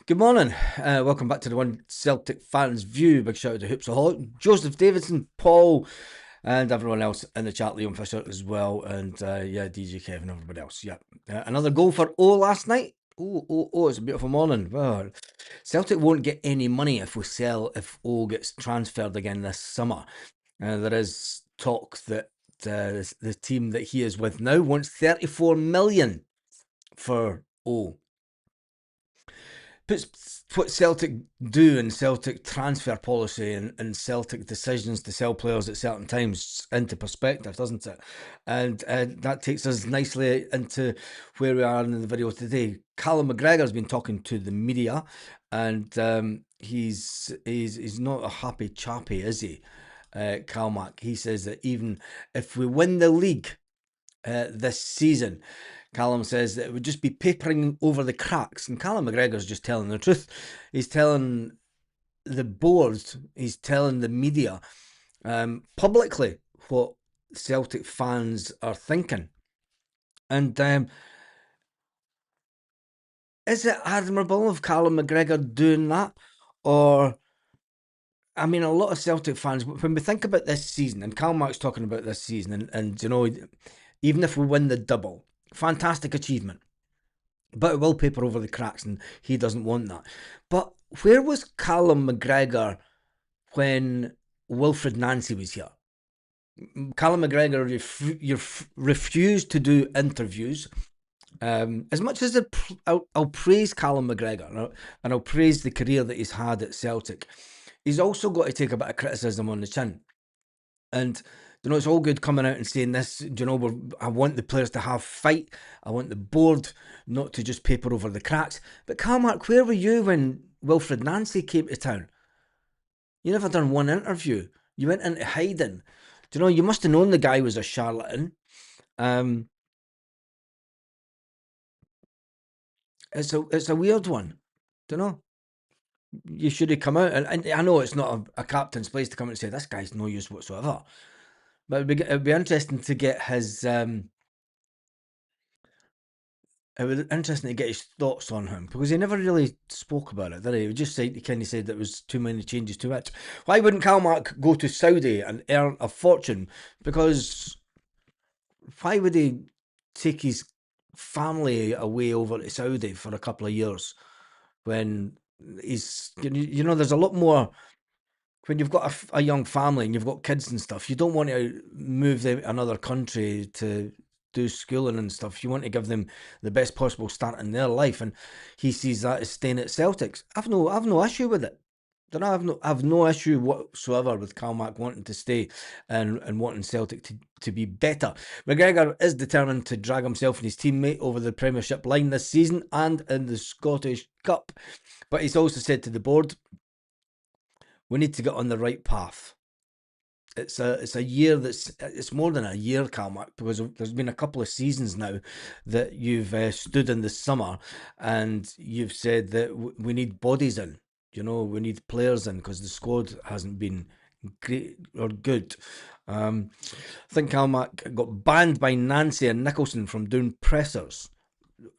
Good morning. Welcome back to the One Celtic Fans View. Big shout out to Hoopsaholic, Joseph Davidson, Paul, and everyone else in the chat, Liam Fisher as well, and DJ Kevin, everybody else. Another goal for O last night. It's a beautiful morning. Well, Celtic won't get any money if O gets transferred again this summer. There is talk that the team that he is with now wants 34 million for O. Puts what Celtic do and Celtic transfer policy and Celtic decisions to sell players at certain times into perspective, doesn't it? And that takes us nicely into where we are in the video today. Callum McGregor has been talking to the media, and he's not a happy chappy, is he? Calmac. He says that even if we win the league this season, Callum says that it would just be papering over the cracks. And Callum McGregor's just telling the truth. He's telling the board, he's telling the media publicly what Celtic fans are thinking. And is it admirable of Callum McGregor doing that? Or, I mean, a lot of Celtic fans, when we think about this season, and Callum Mark's talking about this season, and you know, even if we win the double, fantastic achievement. But it will paper over the cracks, and he doesn't want that. But where was Callum McGregor when Wilfred Nancy was here? Callum McGregor refused to do interviews. As much as I'll praise Callum McGregor, and I'll praise the career that he's had at Celtic, he's also got to take a bit of criticism on the chin. And you know, it's all good coming out and saying this. You know, I want the players to have fight. I want the board not to just paper over the cracks. But Calmark, where were you when Wilfred Nancy came to town? You never done one interview. You went into hiding. Do you know, you must have known the guy was a charlatan. It's a weird one. Do you know? You should have come out, and I know it's not a captain's place to come out and say this guy's no use whatsoever. But it'd be interesting to get his. It was interesting to get his thoughts on him because he never really spoke about it, did he? He just said he kind of said there was too many changes to it. Why wouldn't Calmark go to Saudi and earn a fortune? Because why would he take his family away over to Saudi for a couple of years when he's, you know, there's a lot more. When you've got a young family and you've got kids and stuff, you don't want to move them to another country to do schooling and stuff. You want to give them the best possible start in their life, and he sees that as staying at Celtics. I've no issue with it. I've no issue whatsoever with Calmac wanting to stay and wanting Celtic to be better. McGregor is determined to drag himself and his teammate over the Premiership line this season and in the Scottish Cup. But he's also said to the board, we need to get on the right path. It's a year it's more than a year, Calmac, because there's been a couple of seasons now that you've stood in the summer and you've said that we need bodies in. You know, we need players in because the squad hasn't been great or good. I think Calmac got banned by Nancy and Nicholson from doing pressers.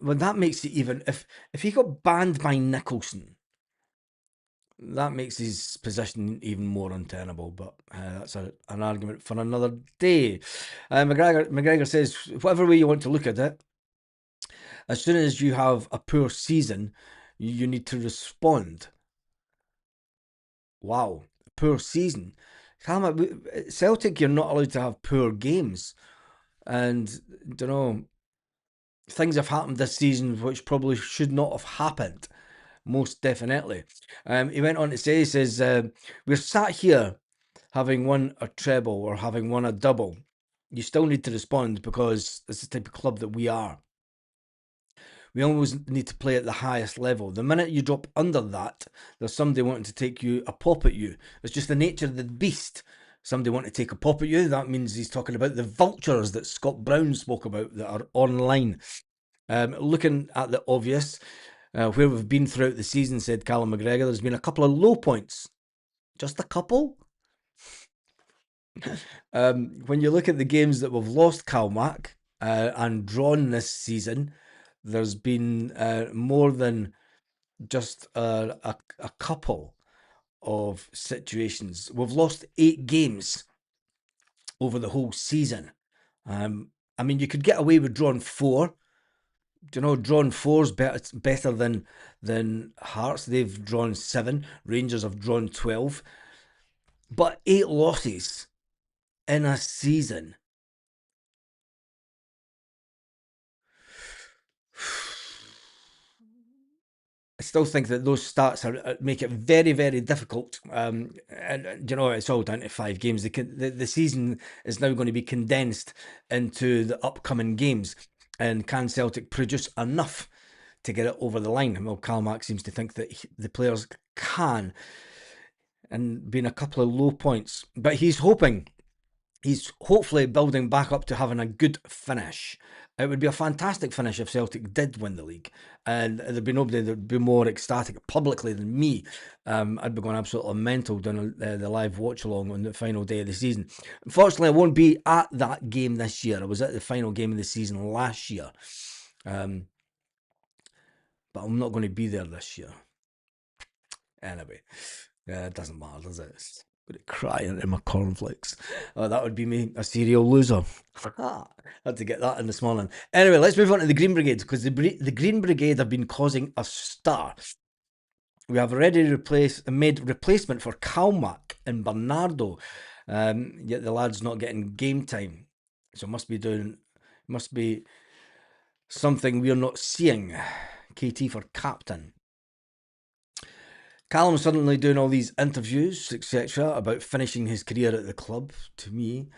Well, that makes it even if he got banned by Nicholson, that makes his position even more untenable, but that's an argument for another day. McGregor says, whatever way you want to look at it, as soon as you have a poor season, you need to respond. Wow, poor season. Celtic, you're not allowed to have poor games. And, you know, things have happened this season which probably should not have happened. Most definitely. He went on to say, he says, we're sat here having won a treble or having won a double. You still need to respond because it's the type of club that we are. We always need to play at the highest level. The minute you drop under that, there's somebody wanting to take a pop at you. It's just the nature of the beast. Somebody wanting to take a pop at you, that means he's talking about the vultures that Scott Brown spoke about that are online. Looking at the obvious, where we've been throughout the season, said Callum McGregor, there's been a couple of low points. Just a couple? When you look at the games that we've lost, Calmac, and drawn this season, there's been more than just a couple of situations. We've lost 8 games over the whole season. Um, I mean, you could get away with drawing 4. Do you know, drawing 4's better than Hearts. They've drawn 7. Rangers have drawn 12. But 8 losses in a season. I still think that those stats make it very, very difficult. And you know, it's all down to 5 games. The season is now going to be condensed into the upcoming games. And can Celtic produce enough to get it over the line? Well, Callum seems to think that the players can, and being a couple of low points. But he's hopefully building back up to having a good finish. It would be a fantastic finish if Celtic did win the league, and there'd be nobody that would be more ecstatic publicly than me. I'd be going absolutely mental doing the live watch along on the final day of the season. Unfortunately, I won't be at that game this year. I was at the final game of the season last year, but I'm not going to be there this year. Anyway, it doesn't matter, does it? It's going to cry into my cornflakes. Oh, that would be me, a serial loser. Had to get that in this morning. Anyway, let's move on to the Green Brigade, because the Green Brigade have been causing a stir. We have already made replacement for Calmac and Bernardo, yet the lad's not getting game time. So must be something we're not seeing. KT for captain. Callum's suddenly doing all these interviews, etc., about finishing his career at the club. To me,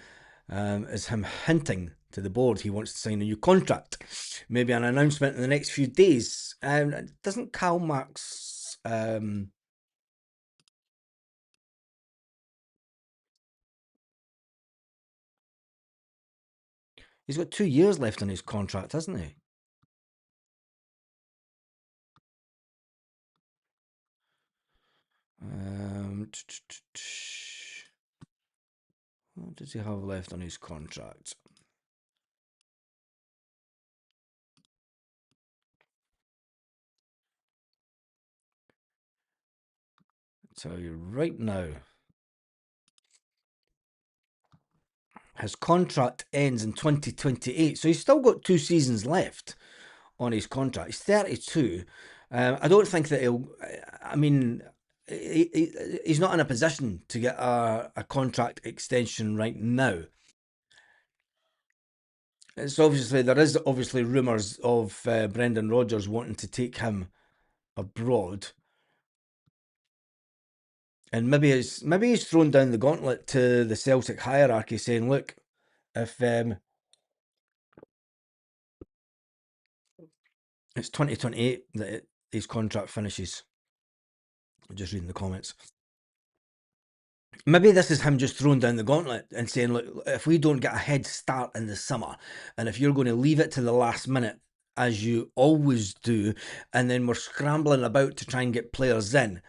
is him hinting to the board he wants to sign a new contract. Maybe an announcement in the next few days. Doesn't Cal Max? He's got 2 years left on his contract, hasn't he? What does he have left on his contract? I'll tell you right now. His contract ends in 2028, so he's still got 2 seasons left on his contract. He's 32. I don't think that he'll. I mean, he's not in a position to get a contract extension right now. It's obviously there is obviously rumours of Brendan Rodgers wanting to take him abroad, and maybe he's thrown down the gauntlet to the Celtic hierarchy, saying, "Look, if it's 2028 that his contract finishes." I'm just reading the comments. Maybe this is him just throwing down the gauntlet and saying, look, if we don't get a head start in the summer, and if you're going to leave it to the last minute, as you always do, and then we're scrambling about to try and get players in,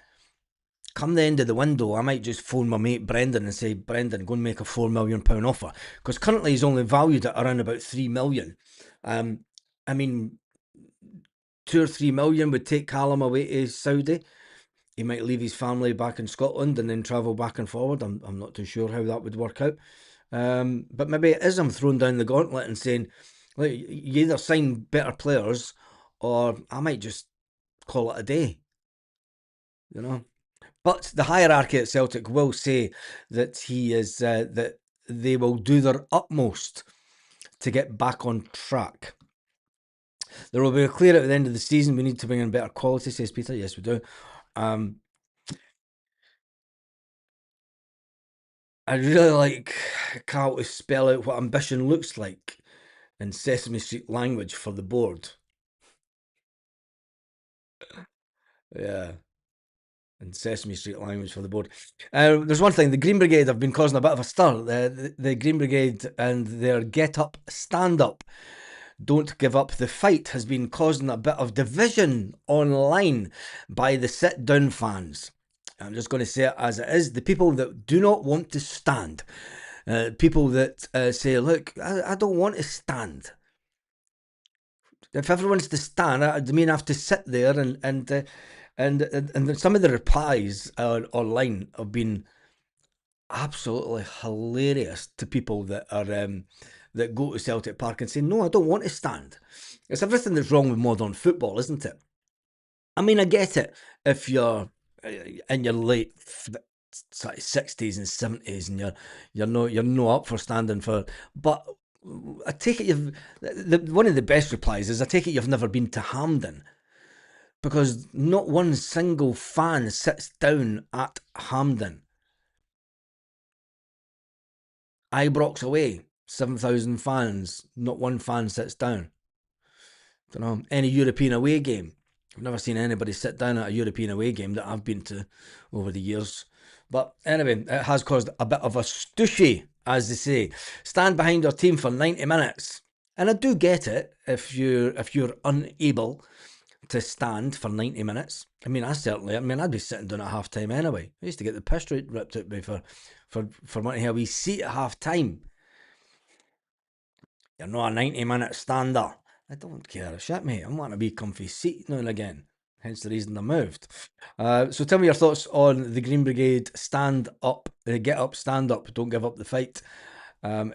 come the end of the window, I might just phone my mate Brendan and say, Brendan, go and make a £4 million offer. Because currently he's only valued at around about 3 million. I mean, 2 or 3 million would take Callum away to Saudi. He might leave his family back in Scotland and then travel back and forward. I'm not too sure how that would work out. But maybe it is him throwing down the gauntlet and saying, look, you either sign better players or I might just call it a day. You know. But the hierarchy at Celtic will say that that they will do their utmost to get back on track. There will be a clear at the end of the season. We need to bring in better quality, says Peter. Yes, we do. I'd really like Carl to spell out what ambition looks like in Sesame Street language for the board. Yeah, in Sesame Street language for the board. There's one thing, the Green Brigade have been causing a bit of a stir. The Green Brigade and their get up, stand up, don't give up the fight has been causing a bit of division online by the sit down fans. I'm just going to say it as it is. The people that do not want to stand. People that say, look, I don't want to stand. If everyone's to stand, I mean I have to sit there and And some of the replies online have been absolutely hilarious to people that are that go to Celtic Park and say, "No, I don't want to stand." It's everything that's wrong with modern football, isn't it? I mean, I get it if you're in your late sort of 60s and 70s and you're no up for standing for, but I take it one of the best replies is, I take it you've never been to Hampden, because not one single fan sits down at Hampden. Ibrox away, 7,000 fans, not one fan sits down. Don't know, any European away game. I've never seen anybody sit down at a European away game that I've been to over the years. But anyway, it has caused a bit of a stooshy, as they say. Stand behind your team for 90 minutes. And I do get it if you're unable to stand for 90 minutes. I mean, I'd be sitting down at half time anyway. I used to get the piss ripped out of me for wanting to have a wee seat at half time. You're not a 90-minute stander. I don't care a shit, mate. I want a wee comfy seat now and again. Hence the reason I moved. So tell me your thoughts on the Green Brigade stand up, get up, stand up, don't give up the fight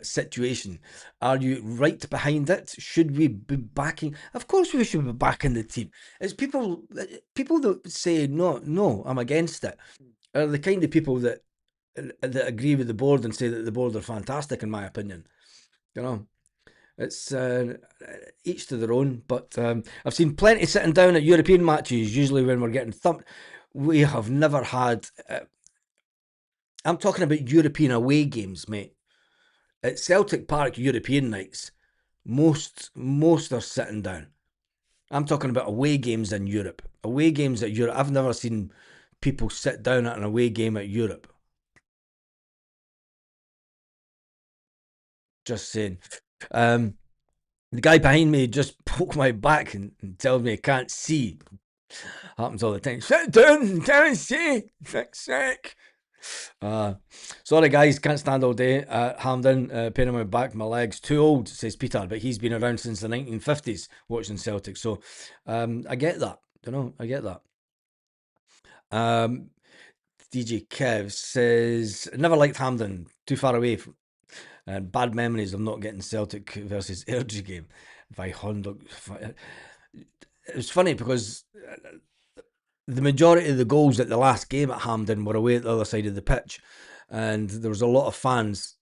situation. Are you right behind it? Should we be backing? Of course we should be backing the team. It's people that say no, no, I'm against it, are the kind of people that agree with the board and say that the board are fantastic, in my opinion. You know, it's each to their own. But I've seen plenty sitting down at European matches, usually when we're getting thumped. We have never had. I'm talking about European away games, mate. At Celtic Park European nights, most are sitting down. I'm talking about away games in Europe. Away games at Europe. I've never seen people sit down at an away game at Europe. Just saying. Um, the guy behind me just poked my back and tells me I can't see. Happens all the time. Sit down, can't see. Fuck's sake. Uh, Sorry guys, can't stand all day. Hamden, pain in my back, my legs. Too old, says Peter, but he's been around since the 1950s watching Celtic. So I get that. I get that. Um, DJ Kev says, never liked Hamden, too far away. And bad memories of not getting Celtic versus Airdrie game. By Honda. It was funny because the majority of the goals at the last game at Hampden were away at the other side of the pitch, and there was a lot of fans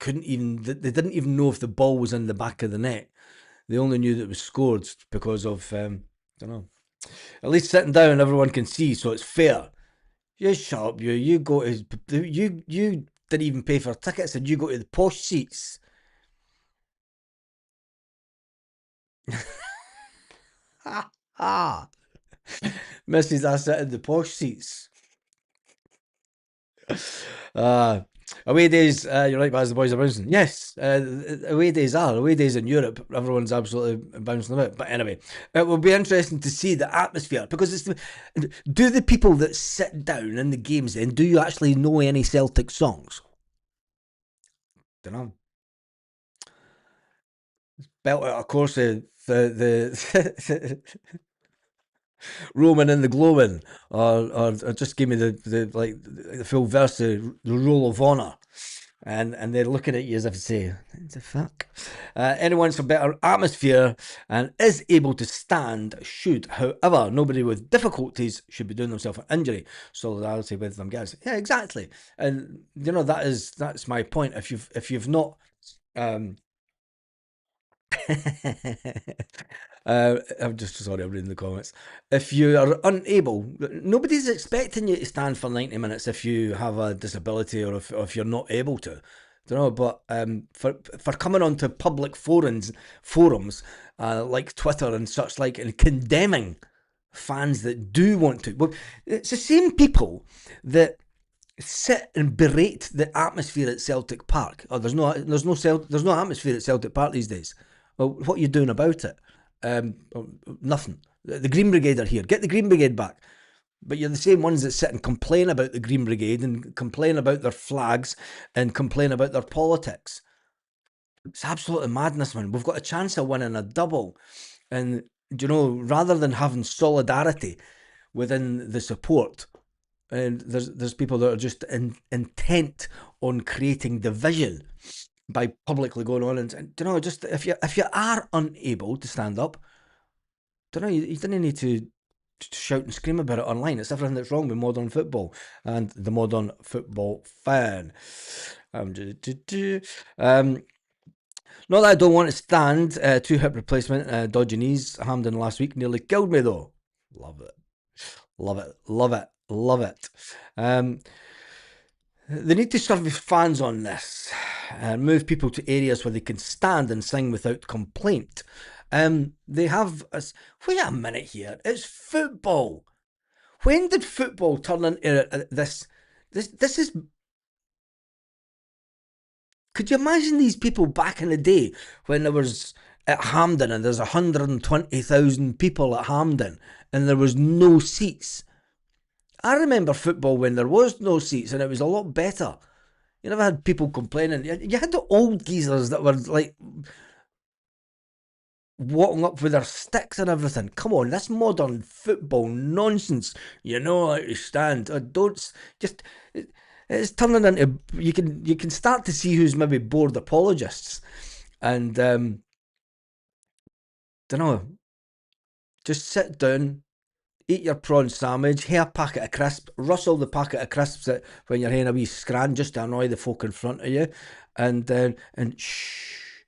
they didn't even know if the ball was in the back of the net. They only knew that it was scored because of I don't know. At least sitting down, everyone can see, so it's fair. You shut up, you go to you didn't even pay for tickets, and you go to the posh seats. Ah, Mrs. I sit in the posh seats. Uh, Away days, you're right, as the boys are bouncing. Yes, away days in Europe. Everyone's absolutely bouncing about. But anyway, it will be interesting to see the atmosphere, because do the people that sit down in the games then, do you actually know any Celtic songs? Don't know. Belt out, of course, the Roman and the Glowman, or just give me the full verse, the Rule of Honour. And they're looking at you as if to say, what the fuck? Anyone for better atmosphere and is able to stand should. However, nobody with difficulties should be doing themselves an injury. Solidarity with them guys. Yeah, exactly. And that's my point. If you've not I'm just sorry, I'm reading the comments. If you are unable, nobody's expecting you to stand for 90 minutes if you have a disability, or if you're not able to. Don't know, but for coming onto public forums like Twitter and such like, and condemning fans that do want to. Well, it's the same people that sit and berate the atmosphere at Celtic Park. Oh, there's no atmosphere at Celtic Park these days. Well, what are you doing about it? Nothing. The Green Brigade are here. Get the Green Brigade back. But you're the same ones that sit and complain about the Green Brigade, and complain about their flags, and complain about their politics. It's absolutely madness, man. We've got a chance of winning a double. And, rather than having solidarity, within the support. And there's people that are just intent on creating division by publicly going on and just if you are unable to stand up, you don't need to shout and scream about it online. It's everything that's wrong with modern football and the modern football fan. Um, Not that I don't want to stand. Two hip replacement, dodgy knees. Hamden last week nearly killed me though. Love it. Love it. Love it. Love it. They need to service fans on this and move people to areas where they can stand and sing without complaint. They have us. Wait a minute here. It's football. When did football turn into this? This is. Could you imagine these people back in the day when there was at Hampden and there's 120,000 people at Hampden and there was no seats? I remember football when there was no seats and it was a lot better. You never had people complaining. You had the old geezers that were like walking up with their sticks and everything. Come on, this modern football nonsense. You know how to stand. Don't just. It's turning into you can start to see who's maybe bored apologists, and don't know. Just sit down, eat your prawn sandwich, have a packet of crisps, rustle the packet of crisps when you're having a wee scran just to annoy the folk in front of you, and shh.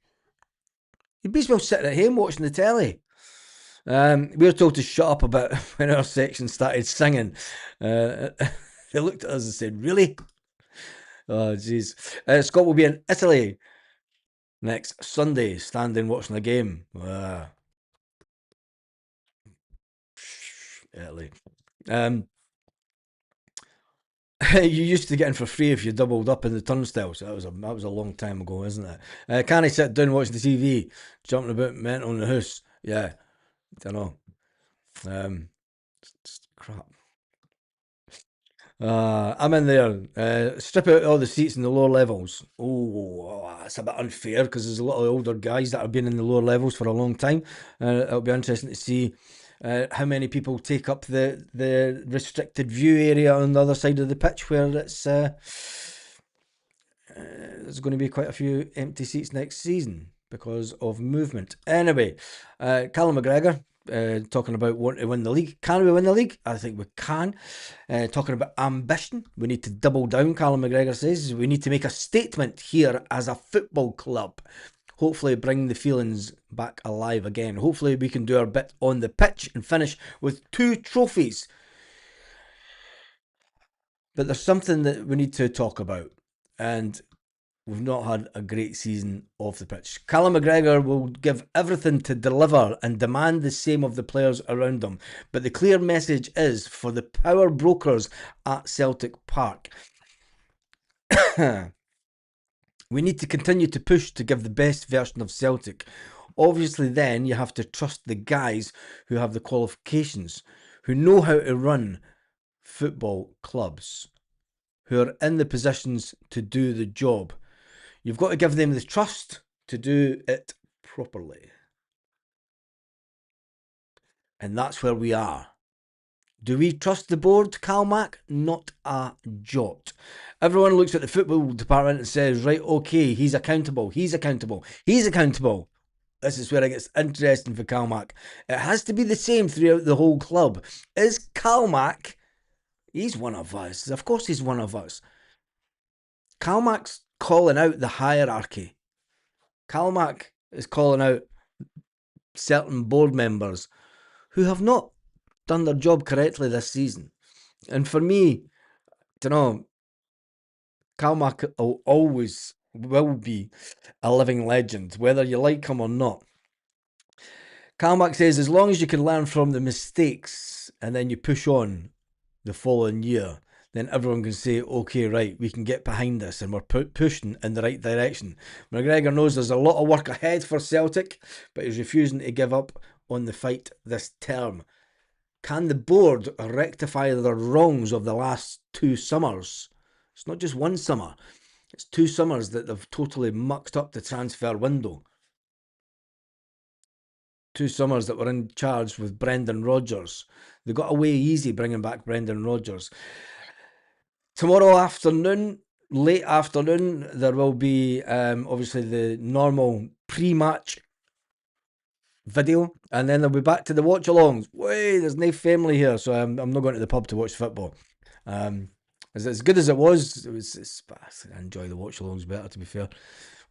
You'd be well sitting at home watching the telly. We were told to shut up about when our section started singing. They looked at us and said, "Really?" Oh, jeez. Scott will be in Italy next Sunday, standing watching the game. Italy. You used to get in for free if you doubled up in the turnstiles. That was a long time ago, isn't it? Can I sit down watching the TV, jumping about mental in the house? Yeah, don't know. Crap. I'm in there. Strip out all the seats in the lower levels. Oh, it's a bit unfair because there's a lot of older guys that have been in the lower levels for a long time. It'll be interesting to see how many people take up the restricted view area on the other side of the pitch where there's going to be quite a few empty seats next season because of movement. Anyway, Callum McGregor talking about wanting to win the league. Can we win the league? I think we can. Talking about ambition, we need to double down, Callum McGregor says. We need to make a statement here as a football club. Hopefully bring the feelings back alive again. Hopefully we can do our bit on the pitch and finish with 2 trophies. But there's something that we need to talk about. And we've not had a great season off the pitch. Callum McGregor will give everything to deliver and demand the same of the players around him. But the clear message is for the power brokers at Celtic Park. We need to continue to push to give the best version of Celtic. Obviously, then you have to trust the guys who have the qualifications, who know how to run football clubs, who are in the positions to do the job. You've got to give them the trust to do it properly. And that's where we are. Do we trust the board, Calmac? Not a jot. Everyone looks at the football department and says, right, okay, he's accountable, he's accountable, he's accountable. This is where it gets interesting for Calmac. It has to be the same throughout the whole club. Is Calmac, he's one of us. Of course he's one of us. Calmac's calling out the hierarchy. Calmac is calling out certain board members who have not done their job correctly this season. And for me, Calmac always will be a living legend, whether you like him or not. Calmac says as long as you can learn from the mistakes and then you push on the following year, then everyone can say, okay, right, we can get behind this and we're pushing in the right direction. McGregor knows there's a lot of work ahead for Celtic, but he's refusing to give up on the fight this term. Can the board rectify the wrongs of the last 2 summers? It's not just one summer. It's 2 summers that they've totally mucked up the transfer window. 2 summers that were in charge with Brendan Rodgers. They got away easy bringing back Brendan Rodgers. Tomorrow afternoon, late afternoon, there will be obviously the normal pre-match video, and then they'll be back to the watch-alongs. Wait, there's no family here, so I'm not going to the pub to watch football. As good as it was, I enjoy the watch-alongs better, to be fair,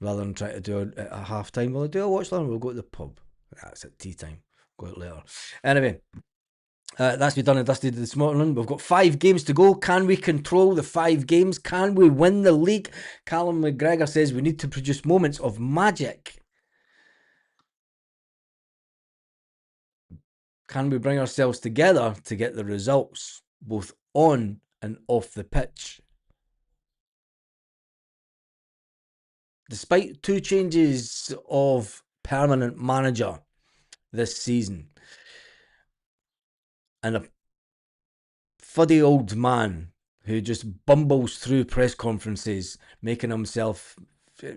rather than trying to do it at half-time. Will I do a watch-along? We'll go to the pub. That's at tea time. Go out later. Anyway, that's been done and dusted this morning. We've got 5 games to go. Can we control the 5 games? Can we win the league? Callum McGregor says we need to produce moments of magic. Can we bring ourselves together to get the results, both on and off the pitch? Despite 2 changes of permanent manager this season, and a fuddy old man who just bumbles through press conferences, making himself...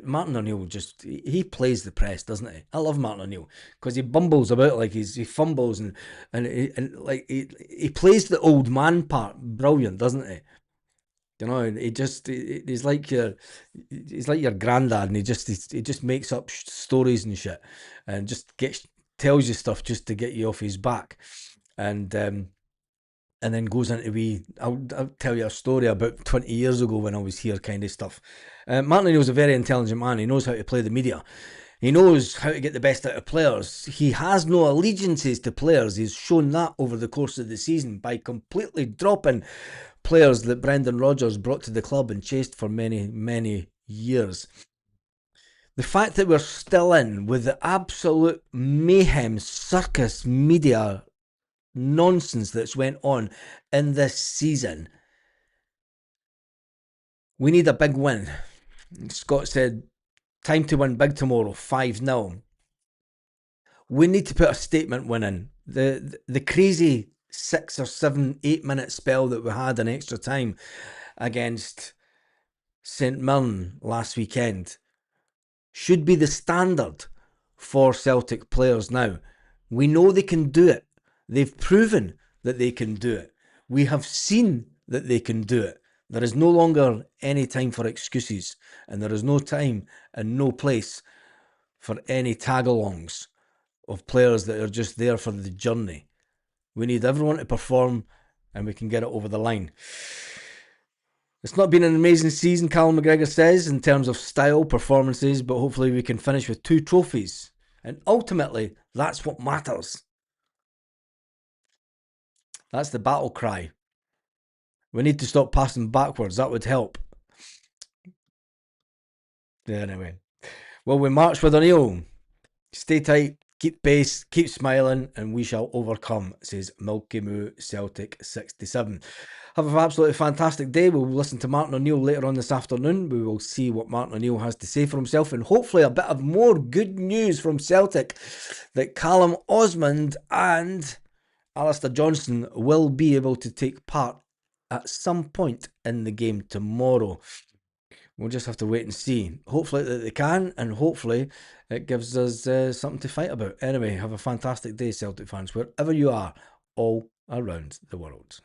Martin O'Neill he plays the press, doesn't he? I love Martin O'Neill because he bumbles about like he fumbles and like he plays the old man part brilliant, doesn't he? You know, he's like your granddad, and he just makes up stories and shit, and just tells you stuff just to get you off his back, and then goes into I'll tell you a story about 20 years ago when I was here kind of stuff. Martin O'Neill's a very intelligent man. He knows how to play the media. He knows how to get the best out of players. He has no allegiances to players. He's shown that over the course of the season by completely dropping players that Brendan Rodgers brought to the club and chased for many, many years. The fact that we're still in with the absolute mayhem, circus media nonsense that's went on in this season. We need a big win. Scott said, time to win big tomorrow, 5-0. We need to put a statement win in. The crazy 6 or 7, 8 minute spell that we had in extra time against St Mirren last weekend should be the standard for Celtic players now. We know they can do it. They've proven that they can do it. We have seen that they can do it. There is no longer any time for excuses, and there is no time and no place for any tag-alongs of players that are just there for the journey. We need everyone to perform, and we can get it over the line. It's not been an amazing season, Callum McGregor says, in terms of style, performances, but hopefully we can finish with 2 trophies. And ultimately, that's what matters. That's the battle cry. We need to stop passing backwards. That would help. Yeah, anyway. Well, we march with O'Neill. Stay tight, keep pace, keep smiling, and we shall overcome, says Milky Moo Celtic 67. Have an absolutely fantastic day. We'll listen to Martin O'Neill later on this afternoon. We will see what Martin O'Neill has to say for himself, and hopefully a bit of more good news from Celtic that Callum Osmond and Alistair Johnston will be able to take part at some point in the game tomorrow. We'll just have to wait and see. Hopefully that they can, and hopefully it gives us something to fight about. Anyway, have a fantastic day, Celtic fans, wherever you are, all around the world.